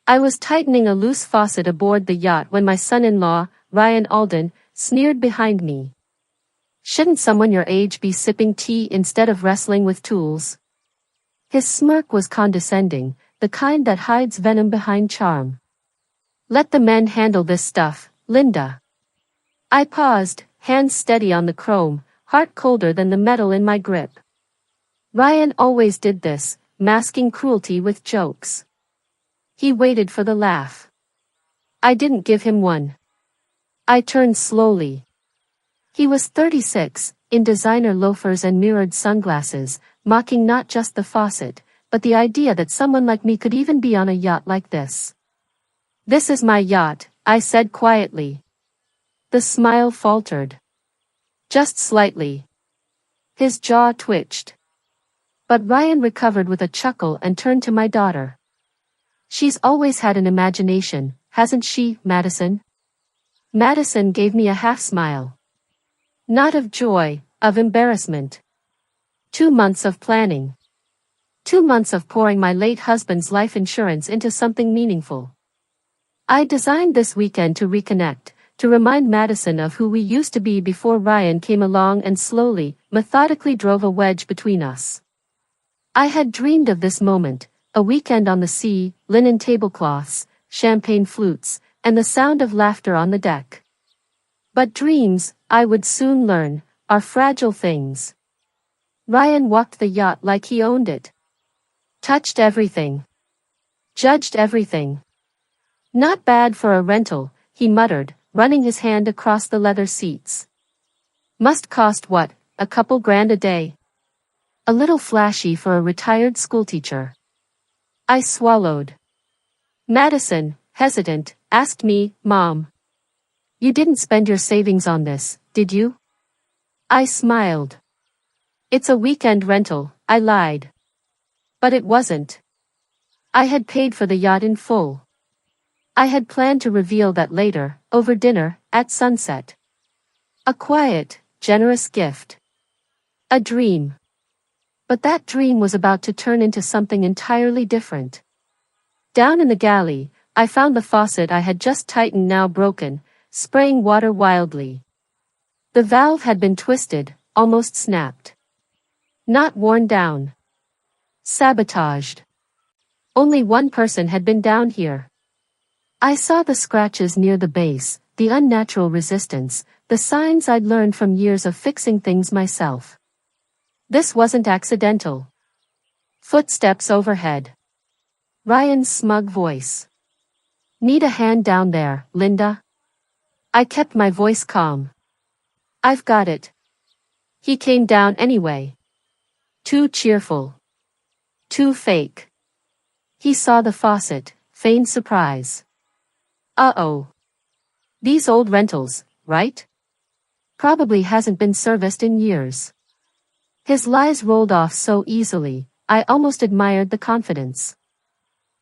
I was tightening a loose faucet aboard the yacht when my son-in-law, Ryan Alden, sneered behind me. "Shouldn't someone your age be sipping tea instead of wrestling with tools?" His smirk was condescending, the kind that hides venom behind charm. "Let the men handle this stuff, Linda." I paused, hands steady on the chrome, heart colder than the metal in my grip. Ryan always did this, masking cruelty with jokes. He waited for the laugh. I didn't give him one. I turned slowly. He was 36, in designer loafers and mirrored sunglasses, mocking not just the faucet, but the idea that someone like me could even be on a yacht like this. "This is my yacht," I said quietly. The smile faltered. Just slightly. His jaw twitched. But Ryan recovered with a chuckle and turned to my daughter. "She's always had an imagination, hasn't she, Madison?" Madison gave me a half-smile. Not of joy, of embarrassment. 2 months of planning. 2 months of pouring my late husband's life insurance into something meaningful. I designed this weekend to reconnect, to remind Madison of who we used to be before Ryan came along and slowly, methodically drove a wedge between us. I had dreamed of this moment, a weekend on the sea, linen tablecloths, champagne flutes, and the sound of laughter on the deck. But dreams, I would soon learn, are fragile things. Ryan walked the yacht like he owned it. Touched everything. Judged everything. "Not bad for a rental," he muttered, running his hand across the leather seats. "Must cost what, a couple grand a day? A little flashy for a retired schoolteacher." I swallowed. Madison, hesitant, asked me, "Mom, you didn't spend your savings on this, did you?" I smiled. "It's a weekend rental," I lied. But it wasn't. I had paid for the yacht in full. I had planned to reveal that later, over dinner, at sunset. A quiet, generous gift. A dream. But that dream was about to turn into something entirely different. Down in the galley, I found the faucet I had just tightened now broken, spraying water wildly. The valve had been twisted, almost snapped. Not worn down. Sabotaged. Only one person had been down here. I saw the scratches near the base, the unnatural resistance, the signs I'd learned from years of fixing things myself. This wasn't accidental. Footsteps overhead. Ryan's smug voice. "Need a hand down there, Linda?" I kept my voice calm. "I've got it." He came down anyway. Too cheerful. Too fake. He saw the faucet, feigned surprise. "Uh-oh. These old rentals, right? Probably hasn't been serviced in years." His lies rolled off so easily, I almost admired the confidence.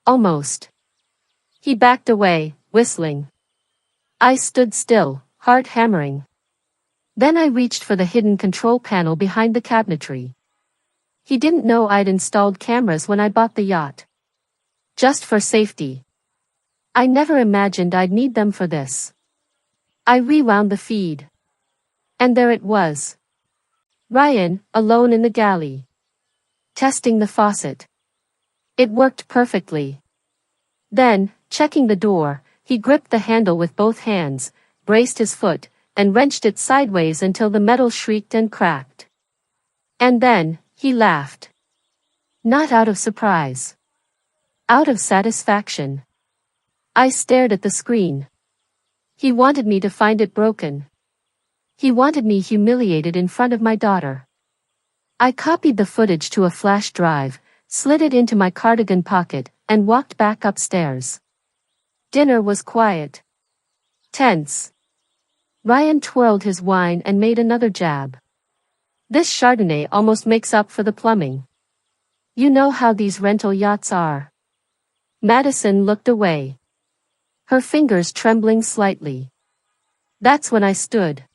Almost. He backed away, whistling. I stood still, heart hammering. Then I reached for the hidden control panel behind the cabinetry. He didn't know I'd installed cameras when I bought the yacht. Just for safety. I never imagined I'd need them for this. I rewound the feed. And there it was. Ryan, alone in the galley. Testing the faucet. It worked perfectly. Then, checking the door, he gripped the handle with both hands, braced his foot, and wrenched it sideways until the metal shrieked and cracked. And then, he laughed. Not out of surprise. Out of satisfaction. I stared at the screen. He wanted me to find it broken. He wanted me humiliated in front of my daughter. I copied the footage to a flash drive, slid it into my cardigan pocket, and walked back upstairs. Dinner was quiet. Tense. Ryan twirled his wine and made another jab. "This Chardonnay almost makes up for the plumbing. You know how these rental yachts are." Madison looked away. Her fingers trembling slightly. That's when I stood.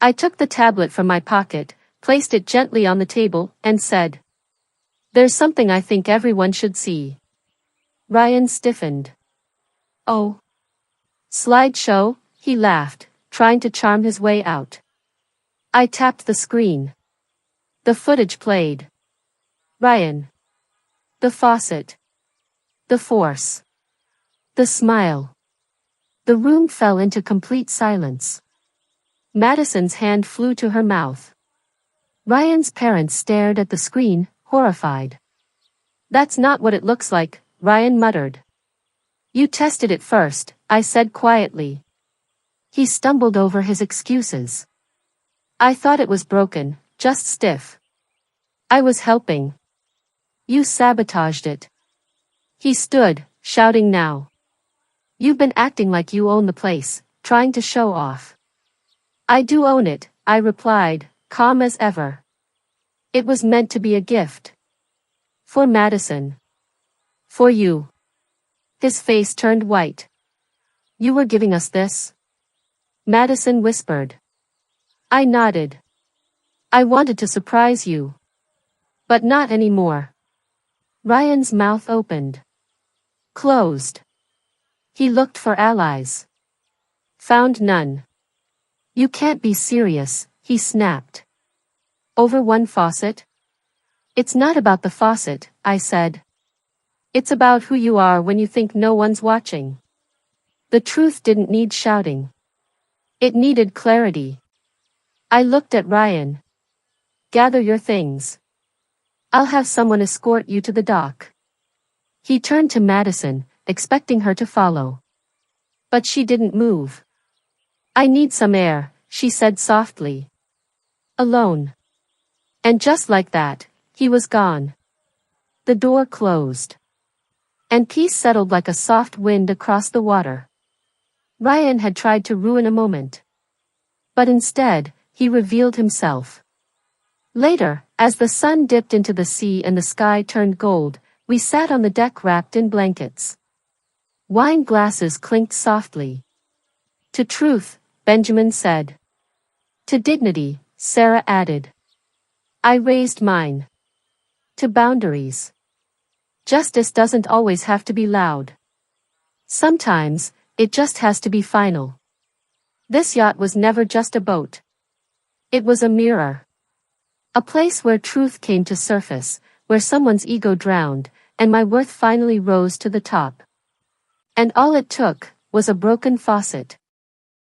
I took the tablet from my pocket, placed it gently on the table, and said, "There's something I think everyone should see." Ryan stiffened. Oh. Slideshow, he laughed, trying to charm his way out. I tapped the screen. The footage played. Ryan. The faucet. The force. The smile. The room fell into complete silence. Madison's hand flew to her mouth. Ryan's parents stared at the screen, horrified. That's not what it looks like, Ryan muttered. You tested it first, I said quietly. He stumbled over his excuses. I thought it was broken, just stiff. I was helping. You sabotaged it. He stood, shouting now. You've been acting like you own the place, trying to show off. I do own it, I replied, calm as ever. It was meant to be a gift. For Madison. For you. His face turned white. You were giving us this? Madison whispered. I nodded. I wanted to surprise you. But not anymore. Ryan's mouth opened. Closed. He looked for allies. Found none. You can't be serious, he snapped. Over one faucet? It's not about the faucet, I said. It's about who you are when you think no one's watching. The truth didn't need shouting. It needed clarity. I looked at Ryan. Gather your things. I'll have someone escort you to the dock. He turned to Madison, expecting her to follow. But she didn't move. I need some air, she said softly. Alone. And just like that, he was gone. The door closed. And peace settled like a soft wind across the water. Ryan had tried to ruin a moment. But instead, he revealed himself. Later, as the sun dipped into the sea and the sky turned gold, we sat on the deck wrapped in blankets. Wine glasses clinked softly. To truth, Benjamin said. To dignity, Sarah added. I raised mine. To boundaries. Justice doesn't always have to be loud. Sometimes, it just has to be final. This yacht was never just a boat. It was a mirror. A place where truth came to surface, where someone's ego drowned, and my worth finally rose to the top. And all it took was a broken faucet.